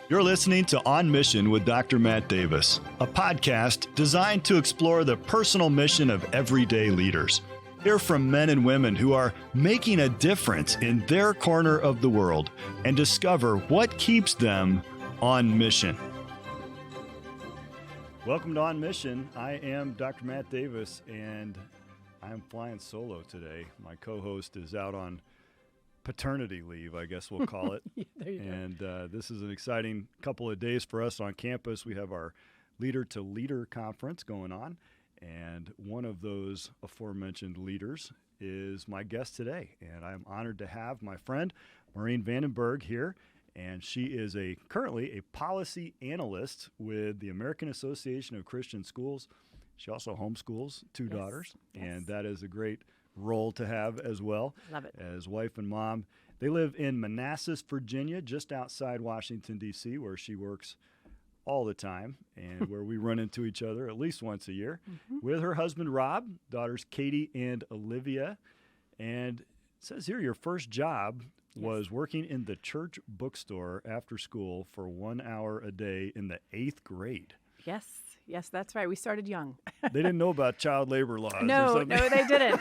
You're listening to On Mission with Dr. Matt Davis, a podcast designed to explore the personal mission of everyday leaders. Hear from men and women who are making a difference in their corner of the world and discover what keeps them on mission. Welcome to On Mission. I am Dr. Matt Davis, and I'm flying solo today. My co-host is out on paternity leave, I guess we'll call it. There you go. This is an exciting couple of days for us on campus. We have our Leader to Leader conference going on, and one of those aforementioned leaders is my guest today. And I'm honored to have my friend Maureen Van Den Berg here, and she is currently a policy analyst with the American Association of Christian Schools. She also homeschools two daughters, and that is a great role to have as well. Love it. As wife and mom. They live in Manassas, Virginia, just outside Washington, D.C., where she works all the time and where we run into each other at least once a year with her husband, Rob, daughters Katie and Olivia. And it says here your first job was working in the church bookstore after school for 1 hour a day in the 8th grade. Yes, that's right. We started young. They didn't know about child labor laws. No, they didn't.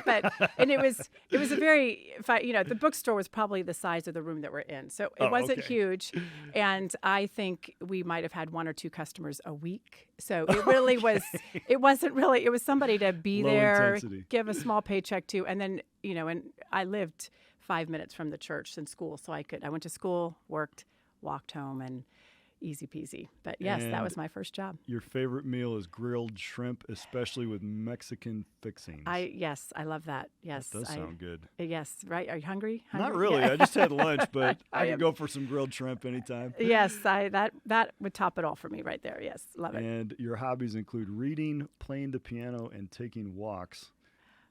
And it was a very, the bookstore was probably the size of the room that we're in, so it wasn't huge. And I think we might have had one or two customers a week. So it really was. It wasn't really. It was somebody to be Low there, intensity. give a small paycheck to, and then and I lived 5 minutes from the church and school, so I went to school, worked, walked home, and easy peasy. But yes, that was my first job. Your favorite meal is grilled shrimp, especially with Mexican fixings. I love that. Yes. That does sound good. Yes, right? Are you hungry? Not really. Yeah. I just had lunch, but I could go for some grilled shrimp anytime. Yes, that would top it all for me right there. Yes, love it. And your hobbies include reading, playing the piano, and taking walks.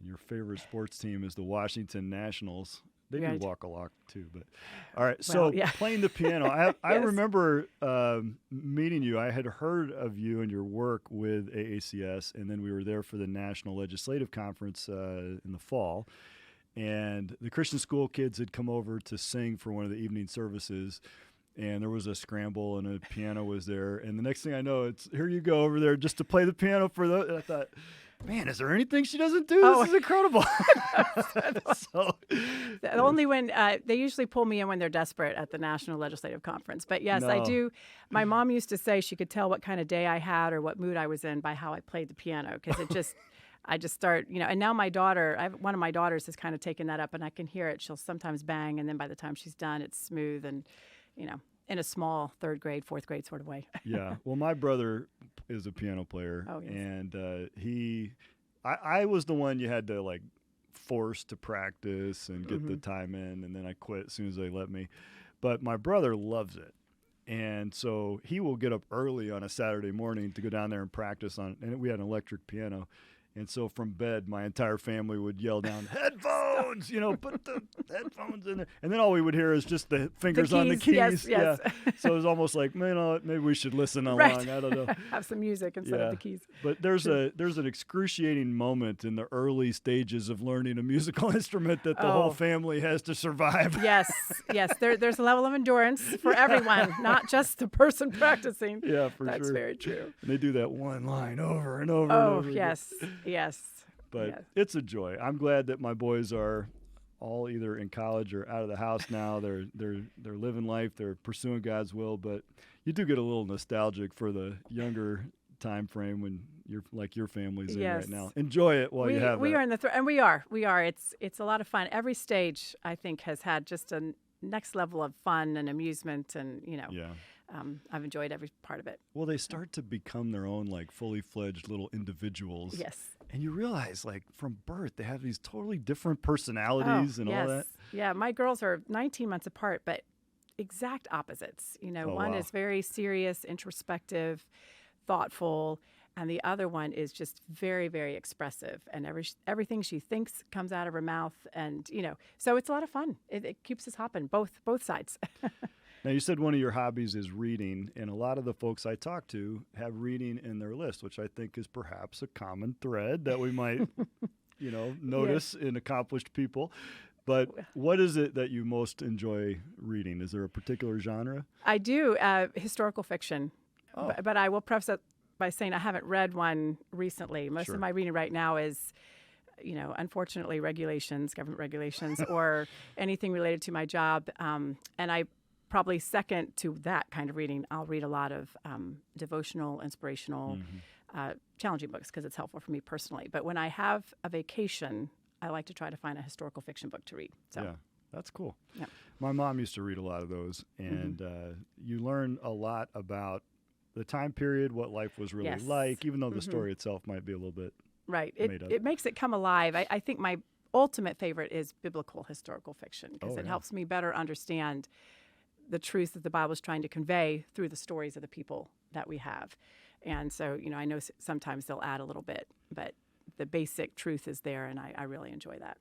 Your favorite sports team is the Washington Nationals. They do walk a lot too, but all right. So playing the piano, I remember meeting you. I had heard of you and your work with AACS, and then we were there for the National Legislative Conference in the fall. And the Christian school kids had come over to sing for one of the evening services, and there was a scramble, and a piano was there. And the next thing I know, it's here you go over there just to play the piano for the. And I thought, man, is there anything she doesn't do? This is incredible. Only when they usually pull me in when they're desperate at the National Legislative Conference. But yes, I do. My mom used to say she could tell what kind of day I had or what mood I was in by how I played the piano, because I just start, and now my daughter, one of my daughters has kind of taken that up, and I can hear it. She'll sometimes bang, and then by the time she's done, it's smooth and, in a small 3rd grade, 4th grade sort of way. Yeah. Well, my brother is a piano player, and I was the one you had to force to practice and get the time in, and then I quit as soon as they let me. But my brother loves it. And so he will get up early on a Saturday morning to go down there and practice and we had an electric piano. And so from bed, my entire family would yell down, headphones, put the headphones in there. And then all we would hear is just the fingers on the keys. Yes. Yeah. So it was almost like, maybe we should listen along. Right. I don't know. Have some music instead of the keys. But there's an excruciating moment in the early stages of learning a musical instrument that the whole family has to survive. Yes. There's a level of endurance for everyone, not just the person practicing. Yeah, for sure. That's very true. And they do that one line over and over and over. Yes. But it's a joy. I'm glad that my boys are all either in college or out of the house now. They're living life. They're pursuing God's will. But you do get a little nostalgic for the younger time frame when you're like your family's in right now. Enjoy it while you have it. We are in the and we are. It's a lot of fun. Every stage I think has had just a next level of fun and amusement, and I've enjoyed every part of it. Well, they start to become their own fully fledged little individuals. Yes. And you realize from birth they have these totally different personalities and all that. Yeah, my girls are 19 months apart, but exact opposites. One is very serious, introspective, thoughtful, and the other one is just very, very expressive, and everything she thinks comes out of her mouth, and so it's a lot of fun. It keeps us hopping, both sides. Now, you said one of your hobbies is reading, and a lot of the folks I talk to have reading in their list, which I think is perhaps a common thread that we might, notice in accomplished people. But what is it that you most enjoy reading? Is there a particular genre? I do, historical fiction. Oh. But I will preface it by saying I haven't read one recently. Most of my reading right now is, unfortunately, government regulations, or anything related to my job. And I probably second to that kind of reading, I'll read a lot of devotional, inspirational, challenging books because it's helpful for me personally. But when I have a vacation, I like to try to find a historical fiction book to read. So. Yeah, that's cool. Yeah. My mom used to read a lot of those, and you learn a lot about the time period, what life was really like, even though the story itself might be a little bit made up. It makes it come alive. I think my ultimate favorite is biblical historical fiction because it helps me better understand the truth that the Bible is trying to convey through the stories of the people that we have. And so, I know sometimes they'll add a little bit, but the basic truth is there, and I really enjoy that.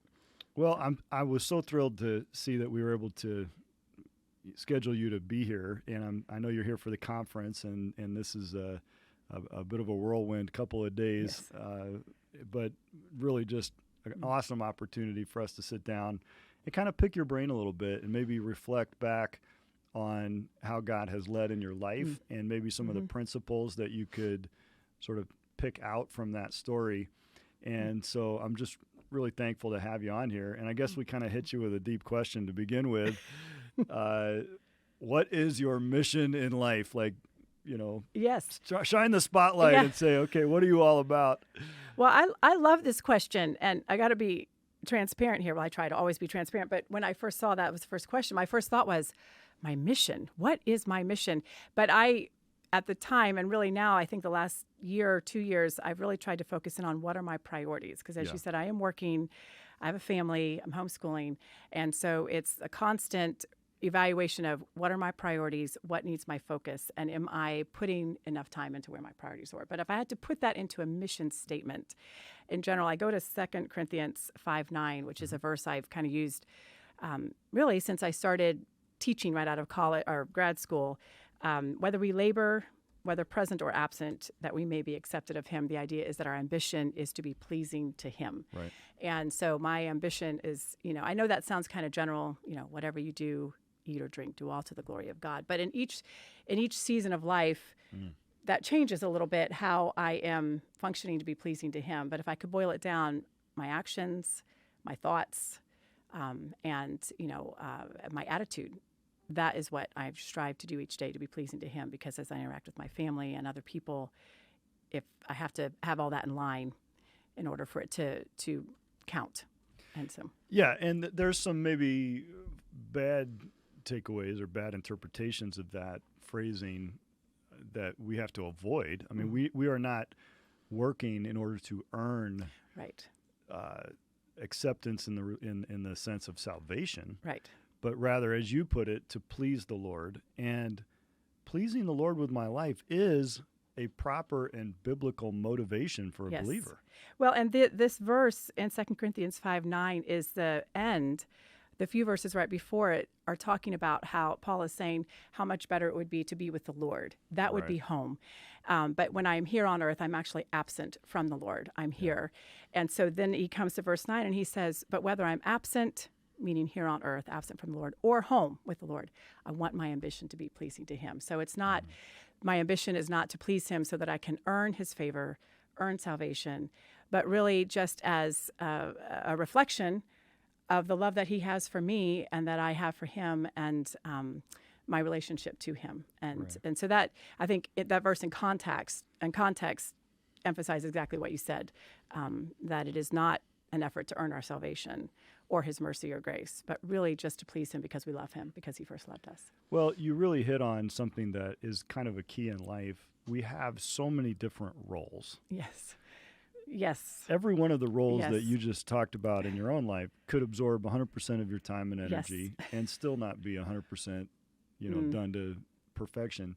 Well, I was so thrilled to see that we were able to schedule you to be here, and I know you're here for the conference, and this is a bit of a whirlwind couple of days, but really just an awesome opportunity for us to sit down and kind of pick your brain a little bit and maybe reflect back on how God has led in your life and maybe some of the principles that you could sort of pick out from that story. And so I'm just really thankful to have you on here. And I guess we kind of hit you with a deep question to begin with. What is your mission in life? Like, Yes. Shine the spotlight and say, okay, what are you all about? Well, I love this question, and I got to be transparent here. Well, I try to always be transparent, but when I first saw that was the first question, my first thought was, my mission. What is my mission? But at the time, and really now, I think the last year or 2 years, I've really tried to focus in on what are my priorities. Because as you said, I am working, I have a family, I'm homeschooling. And so it's a constant evaluation of what are my priorities, what needs my focus, and am I putting enough time into where my priorities are. But if I had to put that into a mission statement, in general, I go to 2 Corinthians 5:9, which is a verse I've kind of used really since I started teaching right out of college or grad school. Whether we labor, whether present or absent, that we may be accepted of him. The idea is that our ambition is to be pleasing to him. Right. And so my ambition is, I know that sounds kind of general, whatever you do, eat or drink, do all to the glory of God. But in each season of life, that changes a little bit how I am functioning to be pleasing to him. But if I could boil it down, my actions, my thoughts, and my attitude, that is what I strive to do each day to be pleasing to him, because as I interact with my family and other people, if I have to have all that in line in order for it to count. And so. Yeah, and there's some maybe bad takeaways or bad interpretations of that phrasing that we have to avoid. I mean, we are not working in order to earn acceptance in the sense of salvation. Right. But rather, as you put it, to please the Lord. And pleasing the Lord with my life is a proper and biblical motivation for a believer. Well, and this verse in 2 Corinthians 5:9 is the end. The few verses right before it are talking about how Paul is saying how much better it would be to be with the Lord. That would be home. But when I'm here on earth, I'm actually absent from the Lord. I'm here. And so then he comes to verse 9 and he says, but whether I'm absent, meaning here on earth, absent from the Lord, or home with the Lord, I want my ambition to be pleasing to him. So it's not, my ambition is not to please him so that I can earn his favor, earn salvation, but really just as a reflection of the love that he has for me and that I have for him, and my relationship to him. And so that, I think that verse in context emphasizes exactly what you said, that it is not an effort to earn our salvation or his mercy or grace, but really just to please him because we love him, because he first loved us. Well, you really hit on something that is kind of a key in life. We have so many different roles. Yes. Every one of the roles that you just talked about in your own life could absorb 100% of your time and energy and still not be 100%, done to perfection.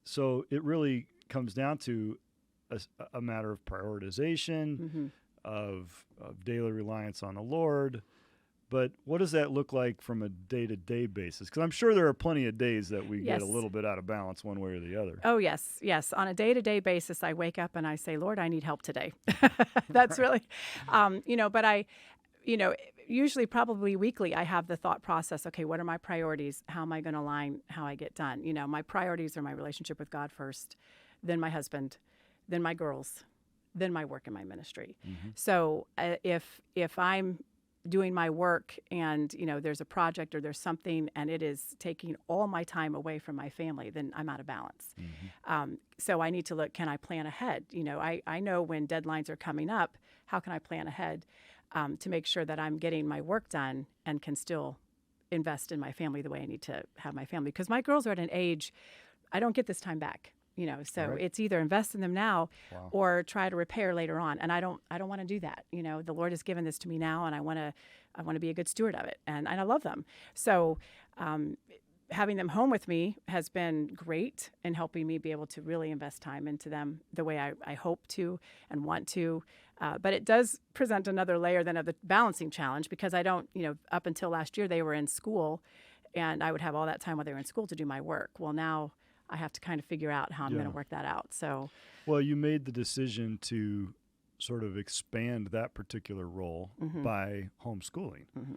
So it really comes down to a matter of prioritization, of daily reliance on the Lord. But what does that look like from a day-to-day basis? Because I'm sure there are plenty of days that we get a little bit out of balance one way or the other. Oh, yes. On a day-to-day basis, I wake up and I say, Lord, I need help today. That's really, but usually probably weekly, I have the thought process, okay, what are my priorities? How am I going to align how I get done? My priorities are my relationship with God first, then my husband, then my girls, then my work in my ministry. Mm-hmm. So if I'm doing my work and, there's a project or there's something and it is taking all my time away from my family, then I'm out of balance. Mm-hmm. So I need to look, can I plan ahead? I know when deadlines are coming up, how can I plan ahead to make sure that I'm getting my work done and can still invest in my family the way I need to have my family? Because my girls are at an age, I don't get this time back. So right. It's either invest in them now or try to repair later on. And I don't want to do that. The Lord has given this to me now, and I want to be a good steward of it. And I love them. So having them home with me has been great in helping me be able to really invest time into them the way I hope to and want to. But it does present another layer then of the balancing challenge, because I don't, up until last year, they were in school and I would have all that time while they were in school to do my work. Well, now I have to kind of figure out how I'm going to work that out. So, well, you made the decision to sort of expand that particular role mm-hmm. by homeschooling. Mm-hmm.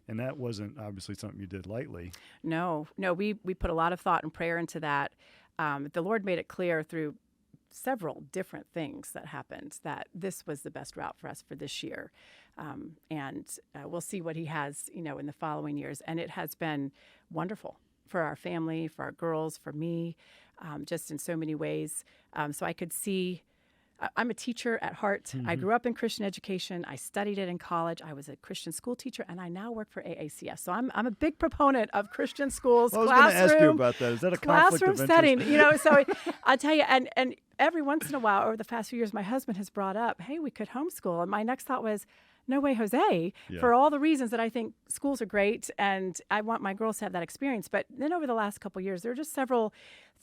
And that wasn't obviously something you did lightly. No, we put a lot of thought and prayer into that. The Lord made it clear through several different things that happened that this was the best route for us for this year. And we'll see what he has, in the following years. And it has been wonderful for our family, for our girls, for me, just in so many ways. So I could see, I'm a teacher at heart. Mm-hmm. I grew up in Christian education. I studied it in college. I was a Christian school teacher, and I now work for AACS. So I'm a big proponent of Christian schools, well, I was going to ask you about that. Is that a conflict of interest? Setting, so I'll tell you, and every once in a while over the past few years, my husband has brought up, hey, we could homeschool. And my next thought was, no way, Jose, for all the reasons that I think schools are great and I want my girls to have that experience. But then over the last couple of years, there are just several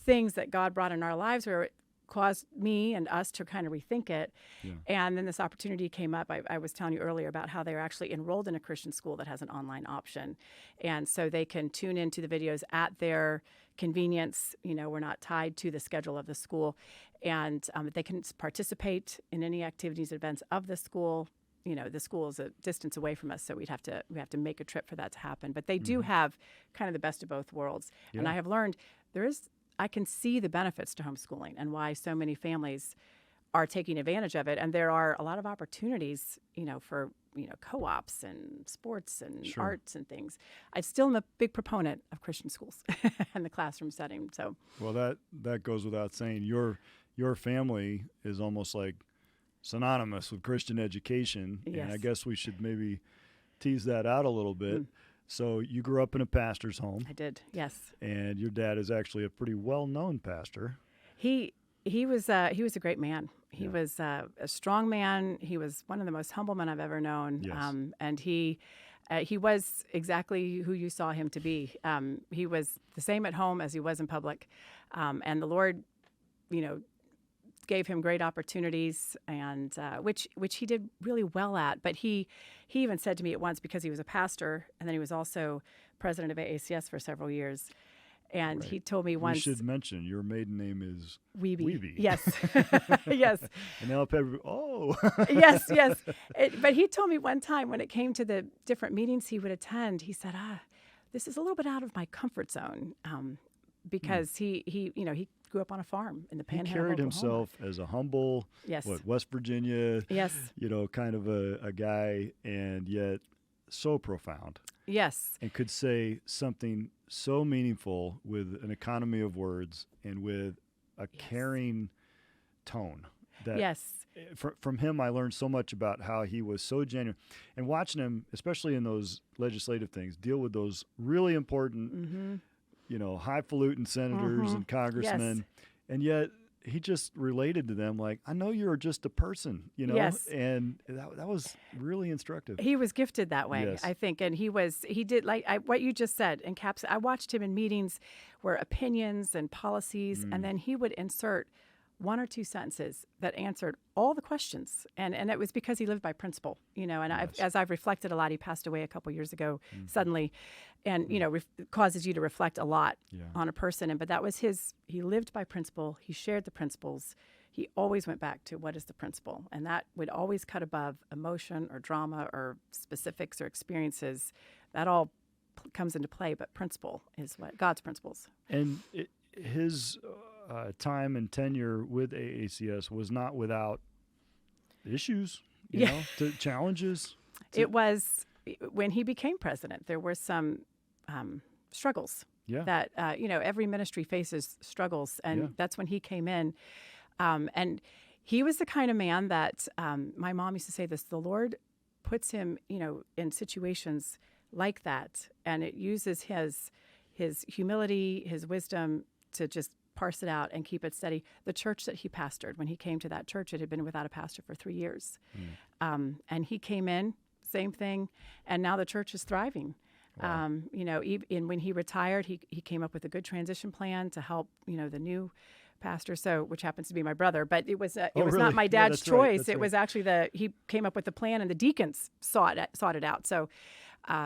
things that God brought in our lives where it caused me and us to kind of rethink it. Yeah. And then this opportunity came up. I was telling you earlier about how they're actually enrolled in a Christian school that has an online option. And so they can tune into the videos at their convenience. We're not tied to the schedule of the school. And they can participate in any activities, events of the school. The school is a distance away from us, so we have to make a trip for that to happen. But they do have kind of the best of both worlds. Yeah. And I have learned I can see the benefits to homeschooling and why so many families are taking advantage of it. And there are a lot of opportunities, for, co-ops and sports and arts and things. I still am a big proponent of Christian schools and the classroom setting. So, well, that goes without saying. Your family is almost like synonymous with Christian education. Yes. And I guess we should maybe tease that out a little bit. Mm. So you grew up in a pastor's home. I did, yes. And your dad is actually a pretty well-known pastor. He was a great man. He was a strong man. He was one of the most humble men I've ever known. Yes. And he was exactly who you saw him to be. He was the same at home as he was in public. And the Lord, gave him great opportunities, and which he did really well at. But he even said to me at once, because he was a pastor, and then he was also president of AACS for several years. And he told me once. You should mention your maiden name is Weeby. Yes, yes. And now everybody, yes. But he told me one time when it came to the different meetings he would attend, he said, this is a little bit out of my comfort zone, because he grew up on a farm in the Panhandle. He carried himself as a humble, West Virginia, kind of a guy, and yet so profound. Yes. And could say something so meaningful with an economy of words and with a caring tone. That from him, I learned so much about how he was so genuine. And watching him, especially in those legislative things, deal with those really important highfalutin senators and congressmen, and yet he just related to them like, I know you're just a person, and that was really instructive. He was gifted that way, I think, and he did like what you just said, I watched him in meetings where opinions and policies, and then he would insert one or two sentences that answered all the questions. And it was because he lived by principle, and as I've reflected a lot, he passed away a couple years ago suddenly, and, causes you to reflect a lot on a person. But that was he lived by principle. He shared the principles. he always went back to what is the principle, and that would always cut above emotion or drama or specifics or experiences. That all comes into play, but principle is what God's principles. And his time and tenure with AACS was not without issues, you know, challenges. It was, when he became president, there were some struggles that, every ministry faces struggles. And that's when he came in. And he was the kind of man that my mom used to say this, the Lord puts him, in situations like that. And it uses his humility, his wisdom to just parse it out and keep it steady. The church that he pastored, when he came to that church, it had been without a pastor for 3 years. And he came in, same thing, and now the church is thriving. Wow. Even when he retired, he came up with a good transition plan to help, the new pastor, which happens to be my brother, but it was really? not my dad's choice. Right. It was actually he came up with the plan, and the deacons sought it out. So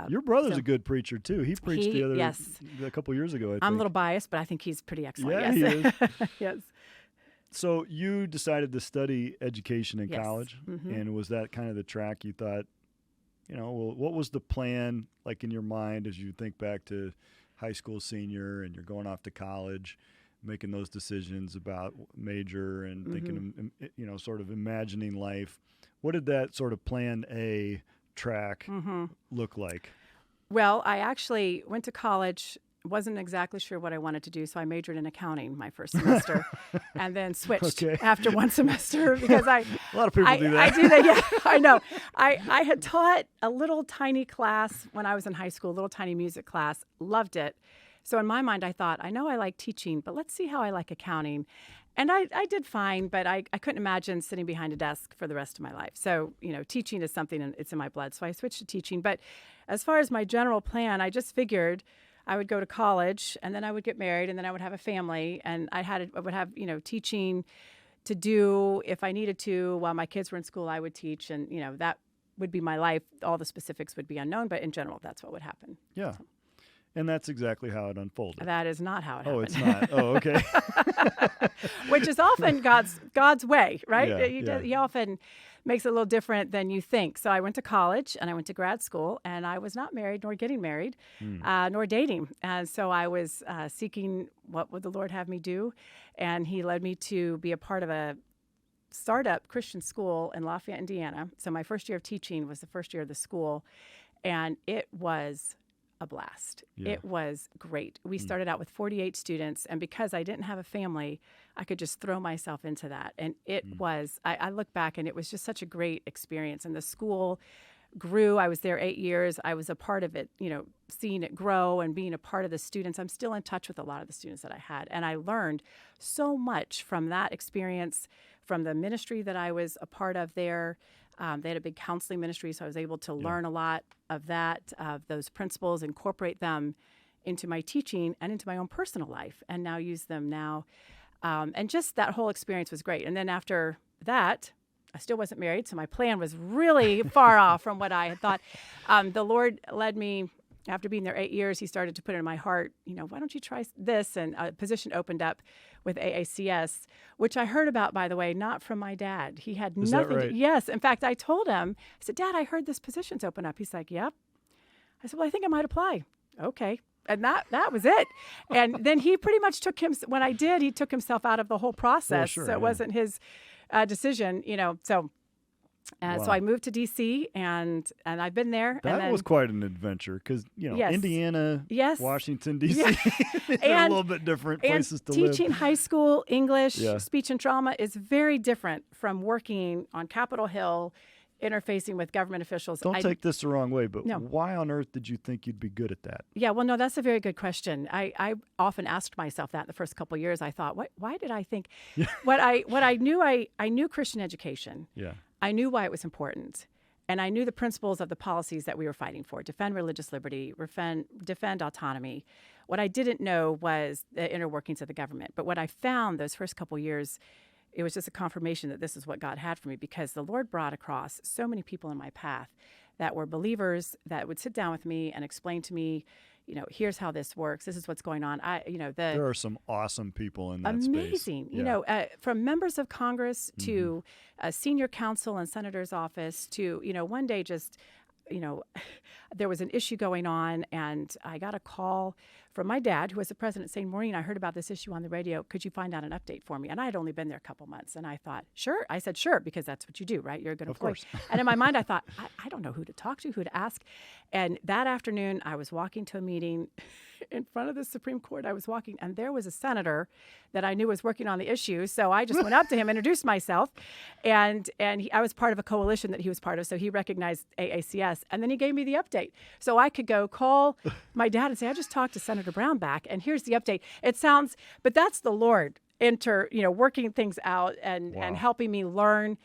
your brother's a good preacher too. He preached a couple years ago, I think. I'm a little biased, but I think he's pretty excellent. Yeah, yes. he is. Yes. So you decided to study education in college, mm-hmm. and was that kind of the track you thought, what was the plan like in your mind as you think back to high school senior and you're going off to college, making those decisions about major and mm-hmm. thinking, sort of imagining life? What did that sort of plan A track mm-hmm. look like? Well, I actually went to college, wasn't exactly sure what I wanted to do, so I majored in accounting my first semester and then switched after one semester because a lot of people do that. I do that, yeah, I know. I had taught a little tiny class when I was in high school, a little tiny music class, loved it. So in my mind, I thought, I know I like teaching, but let's see how I like accounting. And I did fine, but I couldn't imagine sitting behind a desk for the rest of my life. So, teaching is something, and it's in my blood. So I switched to teaching. But as far as my general plan, I just figured I would go to college, and then I would get married, and then I would have a family, and I would have, teaching to do if I needed to. While my kids were in school, I would teach, and, that would be my life. All the specifics would be unknown, but in general, that's what would happen. Yeah. So. And that's exactly how it unfolded. That is not how it happened. Oh, it's not. Oh, okay. Which is often God's way, right? Yeah, He often makes it a little different than you think. So I went to college and I went to grad school, and I was not married nor getting married, nor dating. And so I was seeking what would the Lord have me do, and He led me to be a part of a startup Christian school in Lafayette, Indiana. So my first year of teaching was the first year of the school, and it was a blast. Yeah. It was great. We started out with 48 students, and because I didn't have a family, I could just throw myself into that. And it was, I look back, and it was just such a great experience. And the school grew. I was there 8 years. I was a part of it, seeing it grow and being a part of the students. I'm still in touch with a lot of the students that I had. And I learned so much from that experience, from the ministry that I was a part of there. They had a big counseling ministry, so I was able to learn a lot of that, of those principles, incorporate them into my teaching and into my own personal life, and now use them now. And just that whole experience was great. And then after that, I still wasn't married, so my plan was really far off from what I had thought. The Lord led me, after being there 8 years, He started to put it in my heart, why don't you try this? And a position opened up with AACS, which I heard about, by the way, not from my dad. He had Is nothing. That right? Yes. In fact, I told him, I said, Dad, I heard this position's open up. He's like, yep. I said, well, I think I might apply. Okay. And that was it. And then he pretty much when I did, he took himself out of the whole process. Well, sure, so it wasn't his decision, so. Wow. So I moved to D.C. and I've been there. That was quite an adventure because, Indiana, Washington, D.C., they're a little bit different places to live. Teaching high school English, speech and drama is very different from working on Capitol Hill, interfacing with government officials. Don't take this the wrong way, but why on earth did you think you'd be good at that? Yeah, well, no, that's a very good question. I often asked myself that in the first couple of years. I thought, why did I think what I knew? I knew Christian education. Yeah. I knew why it was important, and I knew the principles of the policies that we were fighting for: defend religious liberty, defend autonomy. What I didn't know was the inner workings of the government. But what I found those first couple years, it was just a confirmation that this is what God had for me, because the Lord brought across so many people in my path that were believers that would sit down with me and explain to me, here's how this works. This is what's going on. There are some awesome people in that space. Amazing. From members of Congress to a senior counsel in senator's office to, one day just, there was an issue going on, and I got a call from my dad, who was the president, saying, Maureen, I heard about this issue on the radio. Could you find out an update for me? And I had only been there a couple months, and I thought, sure. I said, sure, because that's what you do, right? You're a good employee. Of course. And in my mind, I thought, I don't know who to talk to, who to ask. And that afternoon, I was walking to a meeting in front of the Supreme Court. I was walking, and there was a senator that I knew was working on the issue. So I just went up to him, introduced myself, and I was part of a coalition that he was part of. So he recognized AACS, and then he gave me the update. So I could go call my dad and say, I just talked to Senator Brownback, and here's the update. But that's the Lord working things out and helping me learn.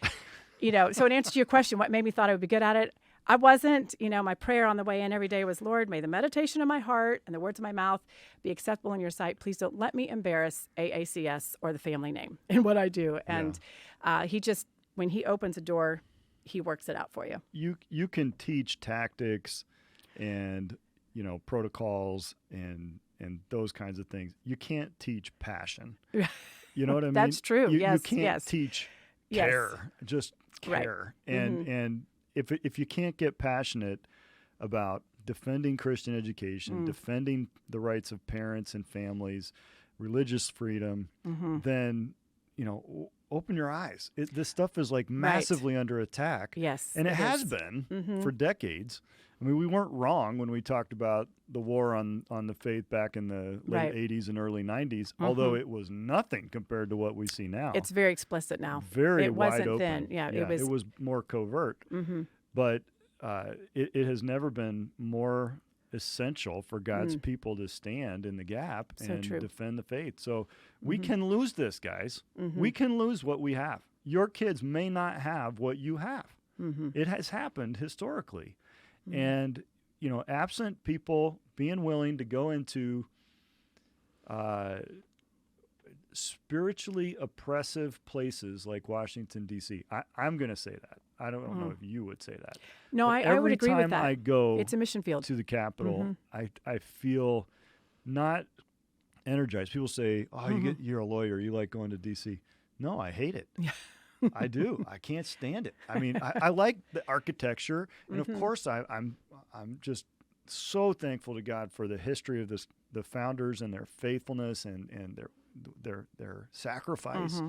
So in answer to your question, what made me thought I would be good at it? I wasn't. My prayer on the way in every day was, Lord, may the meditation of my heart and the words of my mouth be acceptable in your sight. Please don't let me embarrass AACS or the family name in what I do. And he just, when he opens a door, he works it out for you. You can teach tactics and, protocols and those kinds of things. You can't teach passion. You know what I mean? That's true. You can't teach care, just care. Right. And if you can't get passionate about defending Christian education, defending the rights of parents and families, religious freedom, then, open your eyes. This stuff is like massively under attack. Yes. And it has been for decades. I mean, we weren't wrong when we talked about the war on the faith back in the late 80s and early 90s, although it was nothing compared to what we see now. It's very explicit now. Very it wide wasn't open. Then. Yeah, it was more covert. But it has never been more essential for God's people to stand in the gap and defend the faith. So we can lose this, guys. We can lose what we have. Your kids may not have what you have. It has happened historically. And, absent people being willing to go into spiritually oppressive places like Washington, D.C. I'm going to say that. I don't know if you would say that. No, I would agree with that. Every time I go it's a mission field. to the Capitol, I feel not energized. People say, you're a lawyer. You like going to D.C. No, I hate it. I do. I can't stand it. I mean, I like the architecture. And of course, I'm just so thankful to God for the history of the founders and their faithfulness and their sacrifice.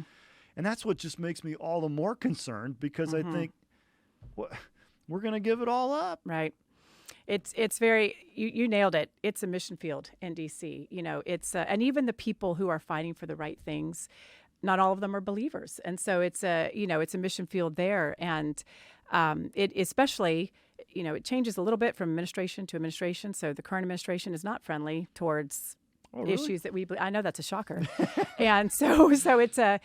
And that's what just makes me all the more concerned because I think, we're going to give it all up. Right. It's very, you nailed it. It's a mission field in D.C. It's, and even the people who are fighting for the right things, not all of them are believers. And so it's a mission field there. And it especially, it changes a little bit from administration to administration. So the current administration is not friendly towards issues that we believe. I know that's a shocker. And so it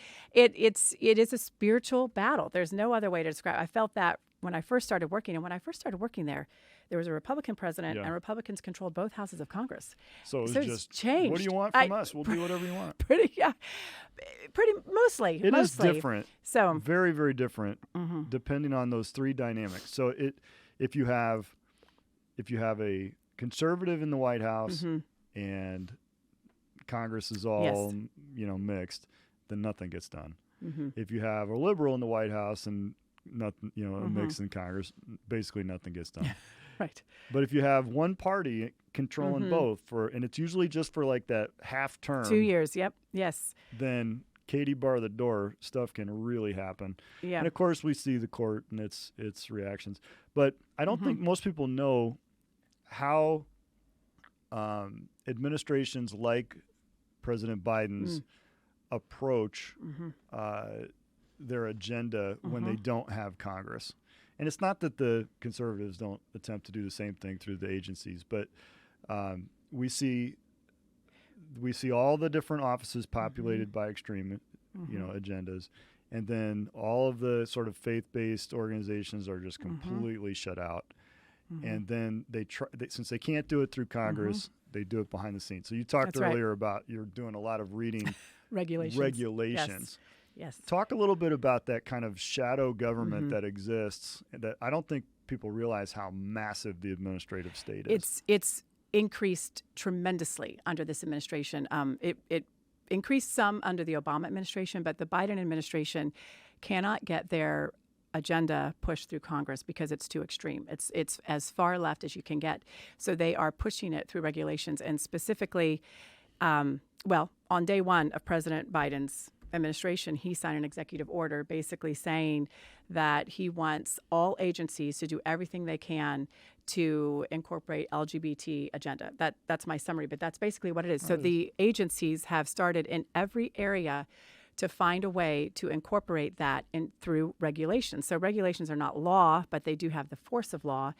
is a spiritual battle. There's no other way to describe it. I felt that when I first started working. And when I first started working there was a Republican president and Republicans controlled both houses of Congress. So it was just changed. What do you want from us? We'll do whatever you want. Mostly. It is different. So very, very different depending on those three dynamics. So if you have a conservative in the White House and Congress is all mixed, then nothing gets done. If you have a liberal in the White House and nothing, a mix in Congress, basically nothing gets done. Right. But if you have one party controlling both and it's usually just for like that half term, 2 years. Yep. Yes. Then Katie bar the door, stuff can really happen. Yeah. And of course we see the court and its reactions, but I don't think most people know how administrations like President Biden's approach their agenda when they don't have Congress. And it's not that the conservatives don't attempt to do the same thing through the agencies, but we see all the different offices populated by extreme agendas, and then all of the sort of faith-based organizations are just completely shut out. And then since they can't do it through Congress, they do it behind the scenes. So you talked earlier about you're doing a lot of reading regulations. Yes. Talk a little bit about that kind of shadow government that exists. That I don't think people realize how massive the administrative state is. increased tremendously under this administration. It increased some under the Obama administration, but the Biden administration cannot get their agenda pushed through Congress because it's too extreme. It's as far left as you can get. So they are pushing it through regulations, and specifically, on day one of President Biden's administration, he signed an executive order basically saying that he wants all agencies to do everything they can to incorporate LGBT agenda. That's my summary, but that's basically what it is. So the agencies have started in every area to find a way to incorporate that through regulations. So regulations are not law, but they do have the force of law.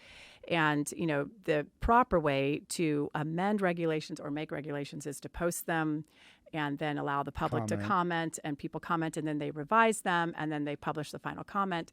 And, the proper way to amend regulations or make regulations is to post them and then allow the public to comment, and people comment, and then they revise them, and then they publish the final comment.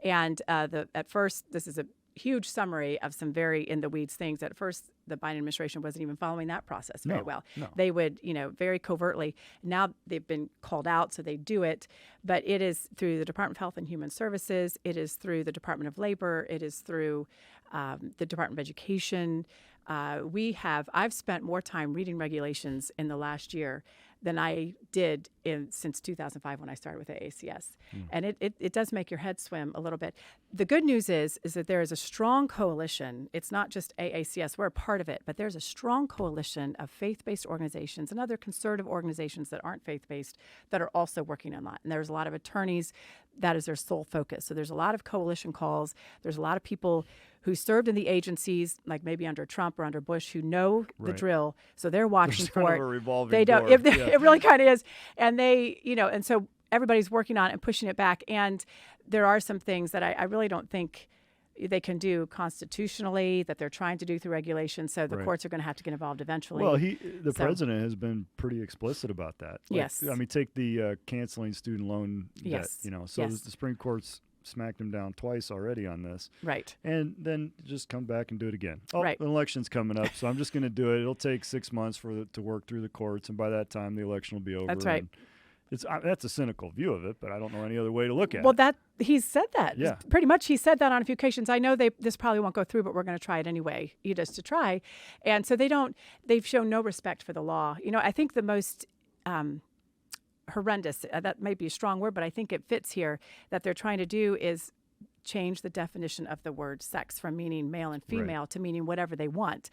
And at first, this is a huge summary of some very in-the-weeds things. At first, the Biden administration wasn't even following that process very well. No. They would, very covertly. Now they've been called out, so they do it. But it is through the Department of Health and Human Services. It is through the Department of Labor. It is through the Department of Education. I've spent more time reading regulations in the last year than I did since 2005 when I started with AACS. And it does make your head swim a little bit. The good news is that there is a strong coalition. It's not just AACS, we're a part of it, but there's a strong coalition of faith-based organizations and other conservative organizations that aren't faith-based that are also working on that. And there's a lot of attorneys, that is their sole focus. So there's a lot of coalition calls. There's a lot of people who served in the agencies, like maybe under Trump or under Bush, who know the drill. So they're watching for it. A revolving they don't. door. It really kind of is. And they, and so everybody's working on it and pushing it back. And there are some things that I really don't think they can do constitutionally that they're trying to do through regulation. So the courts are going to have to get involved eventually. Well, the president has been pretty explicit about that. Yes. I mean, take the canceling student loan debt. So Yes. the Supreme Court's smacked him down twice already on this. Right. And then just come back and do it again. Oh, right. The election's coming up, so I'm just going to do it. It'll take 6 months for it to work through the courts, and by that time the election will be over. That's right. That's a cynical view of it, but I don't know any other way to look at it. Well, he's said that. Yeah. Pretty much he said that on a few occasions. I know this probably won't go through, but we're going to try it anyway, just to try. And so they've shown no respect for the law. I think the most horrendous, that may be a strong word, but I think it fits here, that they're trying to do is change the definition of the word sex from meaning male and female to meaning whatever they want.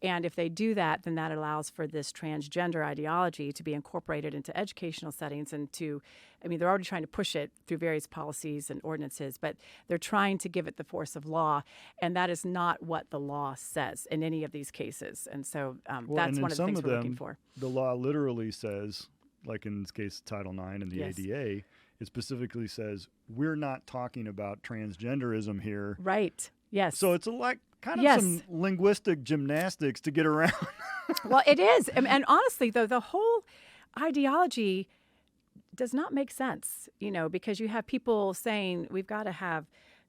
And if they do that, then that allows for this transgender ideology to be incorporated into educational settings and they're already trying to push it through various policies and ordinances, but they're trying to give it the force of law. And that is not what the law says in any of these cases. And so that's one of the things we're looking for. The law literally says, like in this case, Title IX and the ADA, it specifically says we're not talking about transgenderism here. Right. Yes. So it's kind of some linguistic gymnastics to get around. Well, it is. And honestly, though, the whole ideology does not make sense, because you have people saying we've got to have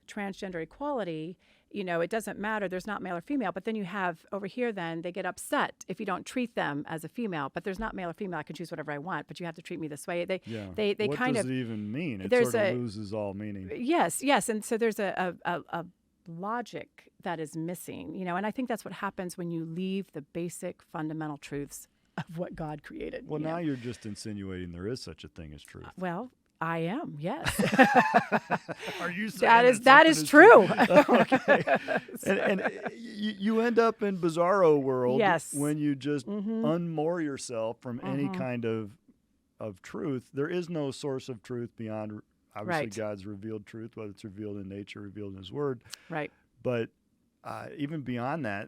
transgender equality. It doesn't matter. There's not male or female. But then you have over here, then they get upset if you don't treat them as a female. But there's not male or female. I can choose whatever I want. But you have to treat me this way. They what kind does of. it even mean? It sort of loses all meaning. Yes. And so there's a logic that is missing. And I think that's what happens when you leave the basic fundamental truths of what God created. Well, now you're just insinuating there is such a thing as truth. Well, I am, yes. Are you saying that is true? Okay. And you end up in bizarro world when you just unmoor yourself from any kind of truth. There is no source of truth beyond obviously God's revealed truth, whether it's revealed in nature, revealed in His Word. Right. But even beyond that,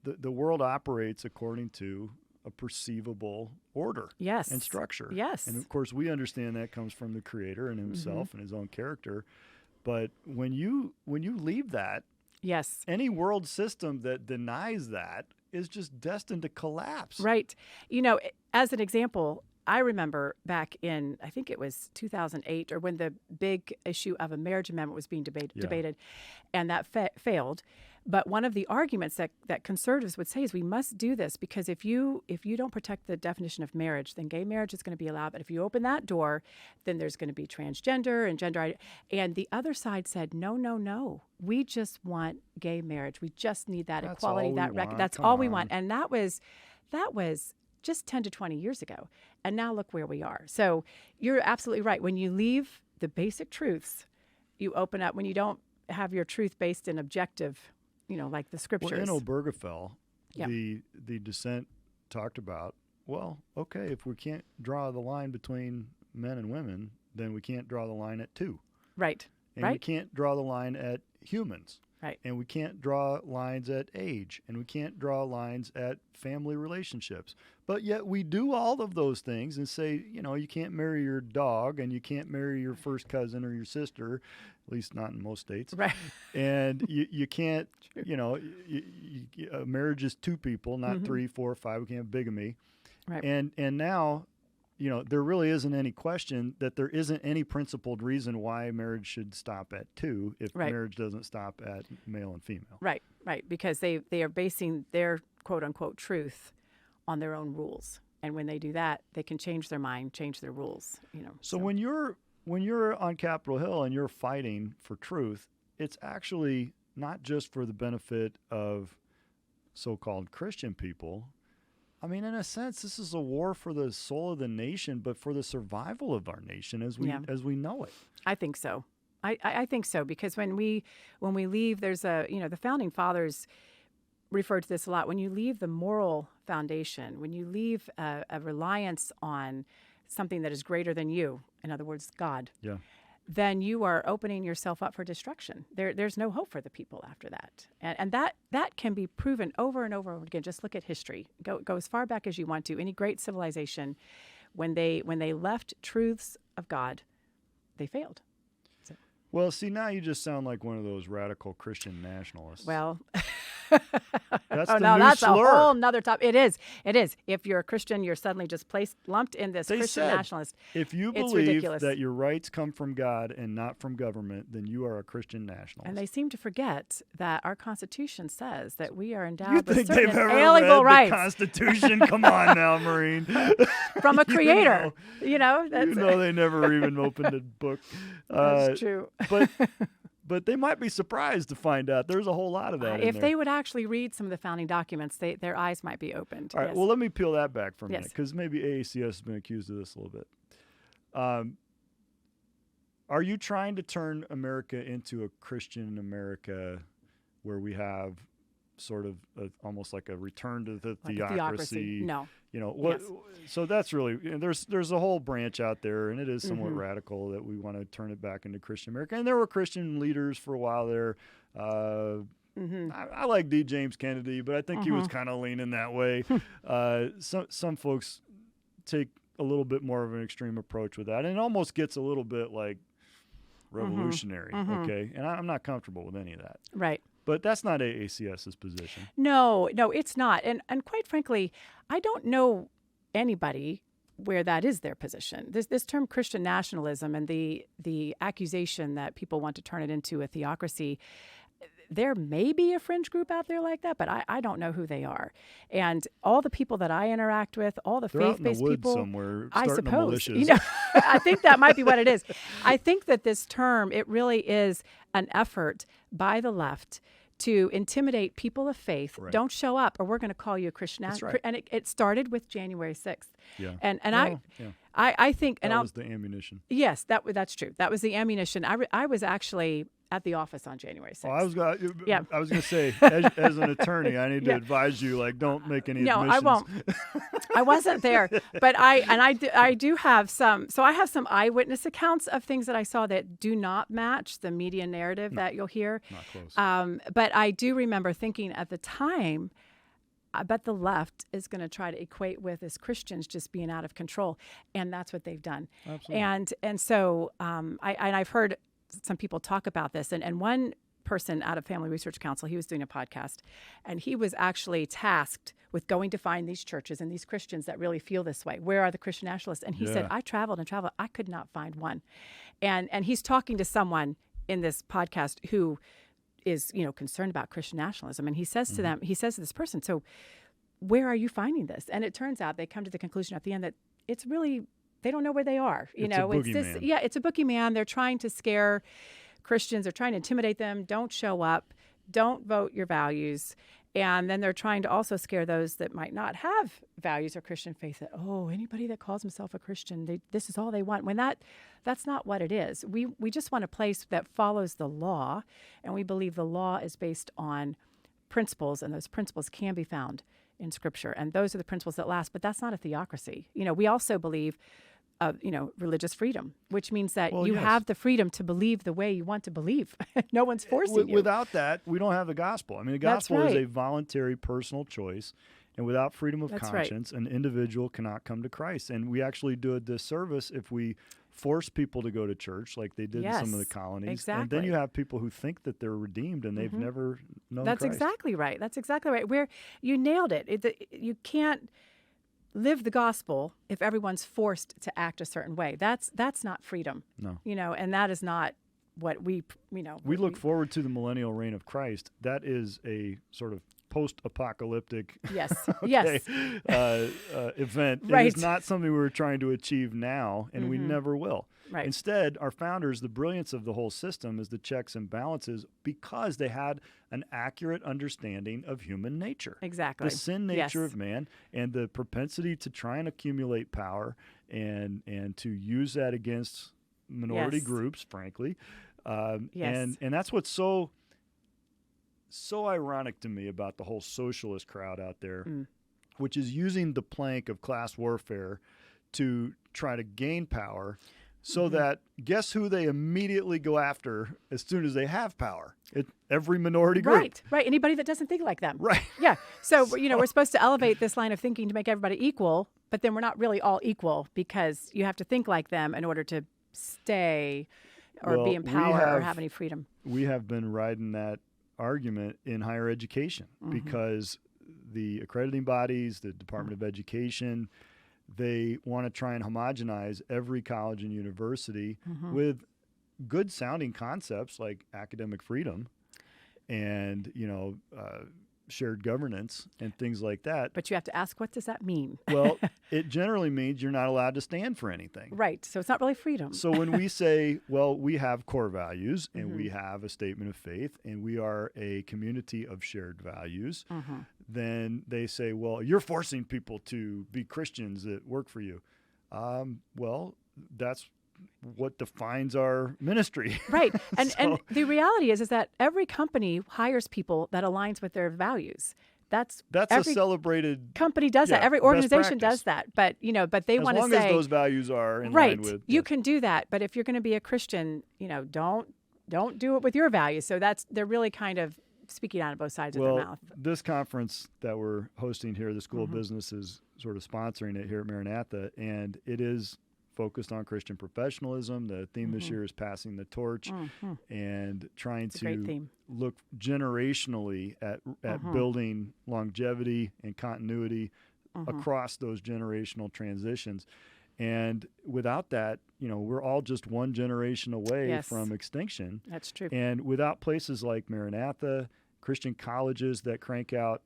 the world operates according to a perceivable order and structure. Yes. And of course we understand that comes from the Creator and Himself and His own character. But when you leave that, any world system that denies that is just destined to collapse. Right. As an example, I remember back in, I think it was 2008, or when the big issue of a marriage amendment was being debated, and that failed. But one of the arguments that conservatives would say is we must do this because if you don't protect the definition of marriage, then gay marriage is going to be allowed. But if you open that door, then there's going to be transgender and gender. And the other side said, no. We just want gay marriage. We just need that equality, that record. That's all we want. And that was just 10 to 20 years ago. And now look where we are. So you're absolutely right. When you leave the basic truths, you open up. When you don't have your truth based in objective, like the scriptures. Well, in Obergefell, the dissent talked about, well, okay, if we can't draw the line between men and women, then we can't draw the line at two. Right. And we can't draw the line at humans. Right. And we can't draw lines at age, and we can't draw lines at family relationships. But yet we do all of those things and say, you can't marry your dog and you can't marry your first cousin or your sister, at least not in most states. Right. And you can't, marriage is two people, not 3, 4, 5. We can't have bigamy. Right. And now, there really isn't any question that there isn't any principled reason why marriage should stop at two if marriage doesn't stop at male and female. Right. Because they are basing their quote unquote truth on their own rules. And when they do that, they can change their mind, change their rules, So when you're on Capitol Hill and you're fighting for truth, it's actually not just for the benefit of so-called Christian people. I mean, in a sense, this is a war for the soul of the nation, but for the survival of our nation as we know it. I think so. I think so because when we leave, there's the founding fathers referred to this a lot. When you leave the moral foundation, when you leave a reliance on something that is greater than you, in other words, God, then you are opening yourself up for destruction. There's no hope for the people after that. And that can be proven over and over again. Just look at history. Go as far back as you want to. Any great civilization, when they left truths of God, they failed. So. Well, see, now you just sound like one of those radical Christian nationalists. Well, that's that's slur. A whole nother topic. It is. If you're a Christian, you're suddenly just lumped in this Christian nationalist. If you believe that your rights come from God and not from government, then you are a Christian nationalist. And they seem to forget that our Constitution says that we are endowed with certain they've ever inalienable read rights. The Constitution? Come on now, Maureen. From a creator. That's they never even opened a book. That's true. But they might be surprised to find out there's a whole lot of that in if there. they would actually read some of the founding documents, their eyes might be opened. All right, well, let me peel that back for a minute because maybe AACS has been accused of this a little bit. Are you trying to turn America into a Christian America where we have sort of almost like a return to the theocracy? No. What? Yes. So that's really there's a whole branch out there, and it is somewhat radical that we want to turn it back into Christian America. And there were Christian leaders for a while there. I like D. James Kennedy, but I think he was kind of leaning that way. Some folks take a little bit more of an extreme approach with that, and it almost gets a little bit like revolutionary. Okay, and I'm not comfortable with any of that. Right. But that's not AACS's position. No, it's not. And quite frankly, I don't know anybody where that is their position. This term Christian nationalism and the accusation that people want to turn it into a theocracy, there may be a fringe group out there like that, but I don't know who they are. And all the people that I interact with, all the faith-based people, somewhere, I suppose, I think that might be what it is. I think that this term, it really is an effort by the left to intimidate people of faith. Right. Don't show up or we're going to call you a Christian. That's right. And it started with January 6th. Yeah. I think that was the ammunition. Yes, that's true. That was the ammunition. I was actually at the office on January 6th. I was going to say, as an attorney, I need to advise you, don't make any admissions. No, I won't. I wasn't there, but I do have some. So I have some eyewitness accounts of things that I saw that do not match the media narrative that you'll hear. Not close. But I do remember thinking at the time, I bet the left is going to try to equate with as Christians just being out of control, and that's what they've done. Absolutely. And so I've heard some people talk about this, and one person out of Family Research Council, he was doing a podcast, and he was actually tasked with going to find these churches and these Christians that really feel this way. Where are the Christian nationalists? And he said, I traveled and traveled. I could not find one. And he's talking to someone in this podcast who is, concerned about Christian nationalism. And he says to them, he says to this person, so where are you finding this? And it turns out they come to the conclusion at the end that it's really, they don't know where they are. It's a boogeyman. It's a boogeyman. They're trying to scare Christians. They're trying to intimidate them. Don't show up. Don't vote your values. And then they're trying to also scare those that might not have values or Christian faith that, anybody that calls himself a Christian, this is all they want. When that's not what it is. We just want a place that follows the law, and we believe the law is based on principles, and those principles can be found in Scripture. And those are the principles that last, but that's not a theocracy. We also believe religious freedom, which means that you have the freedom to believe the way you want to believe. No one's forcing you. Without that, we don't have the gospel. I mean, the gospel is a voluntary personal choice, and without freedom of conscience, an individual cannot come to Christ. And we actually do a disservice if we force people to go to church like they did in some of the colonies. Exactly. And then you have people who think that they're redeemed and they've never known That's Christ. exactly right. That's exactly right. Where you nailed it. You can't live the gospel if everyone's forced to act a certain way. That's not freedom. No. And that is not what we look forward to the millennial reign of Christ. That is a sort of post-apocalyptic event. Right. It is not something we're trying to achieve now, and we never will. Right. Instead, our founders, the brilliance of the whole system is the checks and balances because they had an accurate understanding of human nature. Exactly. The sin nature of man and the propensity to try and accumulate power and to use that against minority groups, frankly. And that's what's so ironic to me about the whole socialist crowd out there, which is using the plank of class warfare to try to gain power so that guess who they immediately go after as soon as they have power? Every minority group. Right. Anybody that doesn't think like them. Right. Yeah. So, we're supposed to elevate this line of thinking to make everybody equal, but then we're not really all equal because you have to think like them in order to stay or be in power or have any freedom. We have been riding that argument in higher education because the accrediting bodies, the Department of Education, they want to try and homogenize every college and university with good sounding concepts like academic freedom and, shared governance and things like that. But you have to ask, what does that mean? Well, it generally means you're not allowed to stand for anything. Right. So it's not really freedom. So when we say, well, we have core values and we have a statement of faith and we are a community of shared values, then they say, well, you're forcing people to be Christians that work for you. Well, that's what defines our ministry. Right. And the reality is that every company hires people that aligns with their values. That's a celebrated company does that. Every organization does that. But they want to say, as long as those values are in line with, you can do that. But if you're going to be a Christian, don't do it with your values. So they're really kind of speaking out of both sides of their mouth. This conference that we're hosting here, the School of Business is sort of sponsoring it here at Maranatha, and it is focused on Christian professionalism. The theme this year is passing the torch and trying to look generationally at building longevity and continuity across those generational transitions. And without that, we're all just one generation away from extinction. That's true. And without places like Maranatha, Christian colleges that crank out,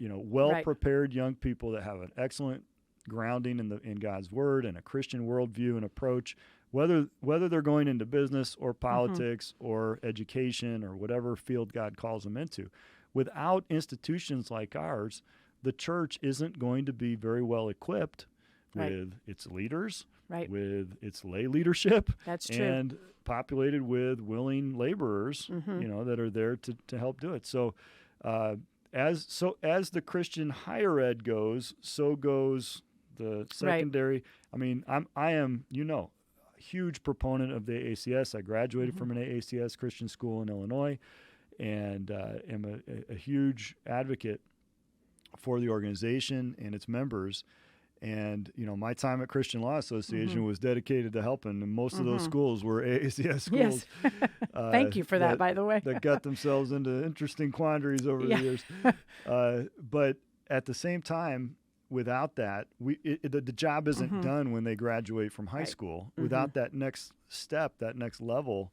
well-prepared young people that have an excellent grounding in God's word and a Christian worldview and approach, whether they're going into business or politics or education or whatever field God calls them into. Without institutions like ours, the church isn't going to be very well equipped with its leaders, with its lay leadership. That's true. And populated with willing laborers, that are there to help do it. So, as the Christian higher ed goes, so goes the secondary. I mean, I am a huge proponent of the AACS. I graduated from an AACS Christian school in Illinois, and am a huge advocate for the organization and its members. And, my time at Christian Law Association was dedicated to helping, and most of those schools were AACS schools. Yes. Thank you for that, by the way. That got themselves into interesting quandaries over the years. But at the same time, without that, the job isn't done when they graduate from high school. Without that next step, that next level,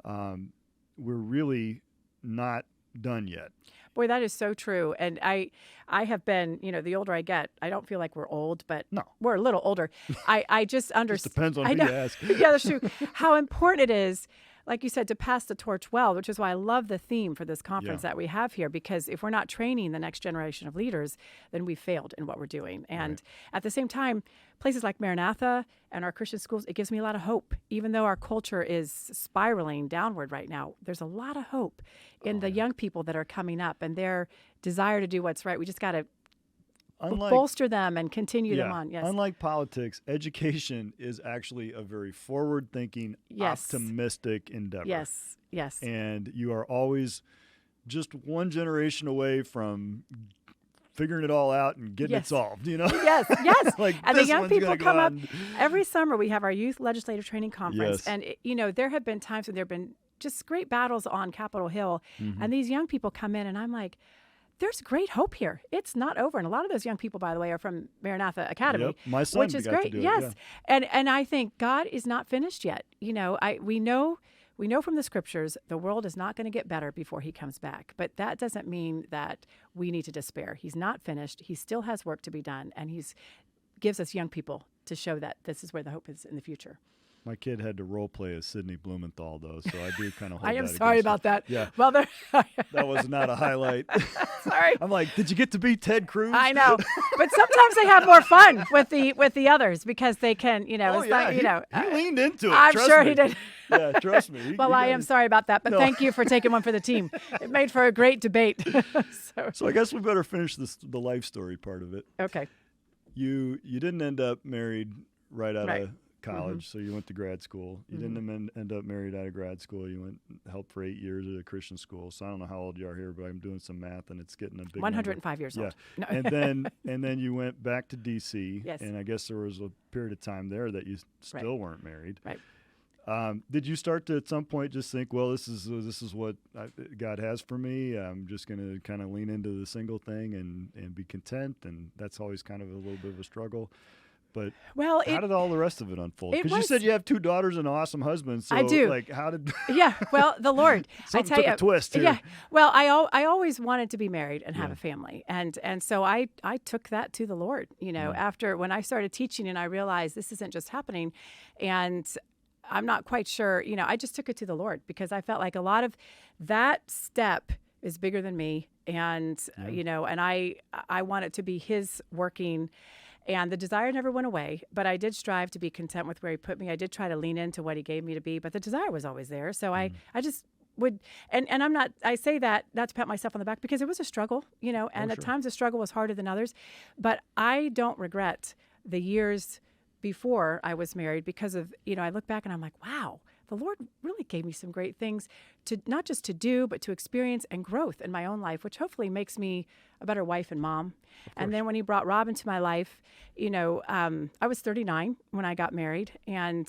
we're really not done yet. Boy, that is so true. And I have been, the older I get, I don't feel like we're old, but we're a little older. I just understand. Depends on who you ask. Yeah, that's true. How important it is, like you said, to pass the torch well, which is why I love the theme for this conference that we have here, because if we're not training the next generation of leaders, then we failed in what we're doing. And at the same time, places like Maranatha and our Christian schools, it gives me a lot of hope. Even though our culture is spiraling downward right now, there's a lot of hope in the young people that are coming up and their desire to do what's right. We just got to bolster them and continue them on. Yes. Unlike politics, education is actually a very forward-thinking, optimistic endeavor. Yes, yes. And you are always just one generation away from figuring it all out and getting it solved, Yes, yes. Like, and the young people come up. Every summer we have our youth legislative training conference. And, there have been times when there have been just great battles on Capitol Hill. And these young people come in and I'm like, there's great hope here. It's not over. And a lot of those young people, by the way, are from Maranatha Academy, my son which is great. To do yes. it, And I think God is not finished yet. We know from the scriptures the world is not going to get better before he comes back. But that doesn't mean that we need to despair. He's not finished. He still has work to be done. And he gives us young people to show that this is where the hope is in the future. My kid had to role play as Sidney Blumenthal, though, so I do kind of hold I am that sorry against about that. Yeah. Well, that was not a highlight. Sorry. I'm like, did you get to be Ted Cruz? I know, but sometimes they have more fun with the others because they can, he leaned into it. I'm sure he did. Yeah, trust me. Well, I am sorry about that, but thank you for taking one for the team. It made for a great debate. So I guess we better finish the life story part of it. Okay. You didn't end up married right out of college, so you went to grad school. You didn't end up married out of grad school. You went helped for 8 years at a Christian school. So I don't know how old you are here, but I'm doing some math, and it's getting a big 105 years old. No. and then you went back to D.C. Yes. And I guess there was a period of time there that you still weren't married. Right. Did you start to at some point just think, well, this is what God has for me? I'm just going to kind of lean into the single thing and be content, and that's always kind of a little bit of a struggle. But how did all the rest of it unfold? Because you said you have 2 daughters and an awesome husband. So I do. Like, how did? Yeah. Well, the Lord. I tell you, a twist here. Yeah. Well, I always wanted to be married and have a family, and so I took that to the Lord. After when I started teaching and I realized this isn't just happening, and I'm not quite sure. I just took it to the Lord because I felt like a lot of that step is bigger than me, and and I want it to be His working. And the desire never went away, but I did strive to be content with where He put me. I did try to lean into what He gave me to be, but the desire was always there. So I just would, and I'm not, I say that not to pat myself on the back because it was a struggle, and at times the struggle was harder than others, but I don't regret the years before I was married because of, I look back and I'm like, wow, the Lord really gave me some great things to not just to do, but to experience and growth in my own life, which hopefully makes me a better wife and mom. And then when He brought Rob into my life, I was 39 when I got married, and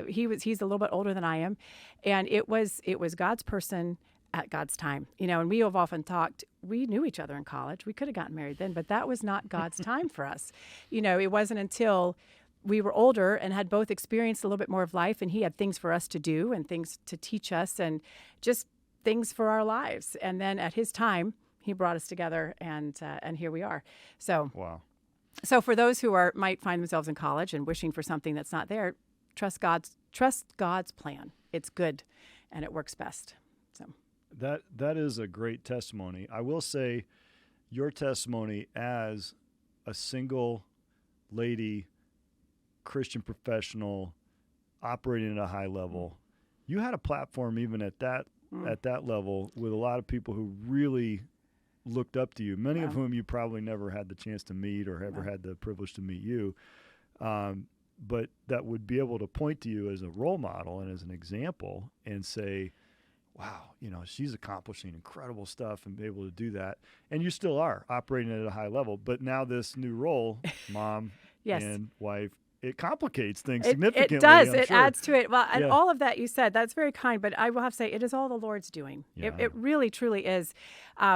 he's a little bit older than I am, and it was God's person at God's time, and we have often talked, we knew each other in college. We could have gotten married then, but that was not God's time for us. It wasn't until we were older and had both experienced a little bit more of life, and He had things for us to do and things to teach us and just things for our lives. And then at His time, He brought us together, and here we are. So, wow. So for those who might find themselves in college and wishing for something that's not there, trust God's plan. It's good, and it works best. So that is a great testimony. I will say, your testimony as a single lady Christian professional operating at a high level, you had a platform even at that level with a lot of people who really looked up to you, many of whom you probably never had the chance to meet or ever had the privilege to meet you, but that would be able to point to you as a role model and as an example and say, wow, she's accomplishing incredible stuff and be able to do that. And you still are operating at a high level, but now this new role, mom and wife, it complicates things significantly. It does. I'm it sure. Adds to it. Well, and all of that you said, that's very kind, but I will have to say it is all the Lord's doing. Yeah. It really, truly is,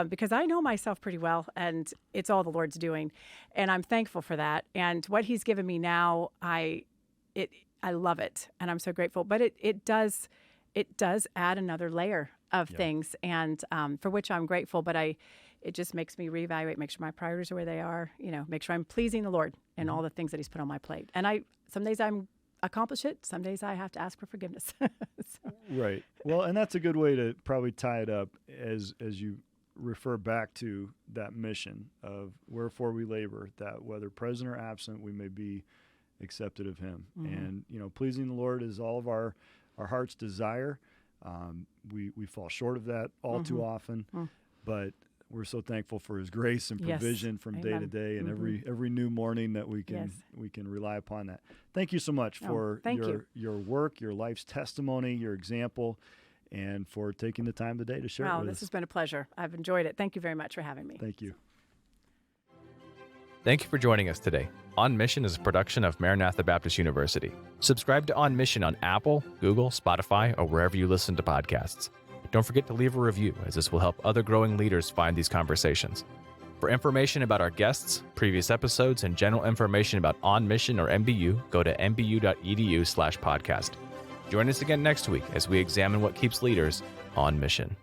because I know myself pretty well, and it's all the Lord's doing, and I'm thankful for that. And what He's given me now, I love it, and I'm so grateful. But it does add another layer of things, and for which I'm grateful. But it just makes me reevaluate, make sure my priorities are where they are, make sure I'm pleasing the Lord in all the things that He's put on my plate. And some days I'm accomplish it. Some days I have to ask for forgiveness. Right. Well, and that's a good way to probably tie it up as you refer back to that mission of wherefore we labor, that whether present or absent, we may be accepted of Him. And, pleasing the Lord is all of our heart's desire. We fall short of that all too often, but we're so thankful for His grace and provision from day to day, and every new morning that we can rely upon that. Thank you so much for your work, your life's testimony, your example, and for taking the time today to share it with us. This has been a pleasure. I've enjoyed it. Thank you very much for having me. Thank you. Thank you for joining us today. On Mission is a production of Maranatha Baptist University. Subscribe to On Mission on Apple, Google, Spotify, or wherever you listen to podcasts. Don't forget to leave a review, as this will help other growing leaders find these conversations. For information about our guests, previous episodes, and general information about On Mission or MBU, go to mbu.edu/podcast. Join us again next week as we examine what keeps leaders on mission.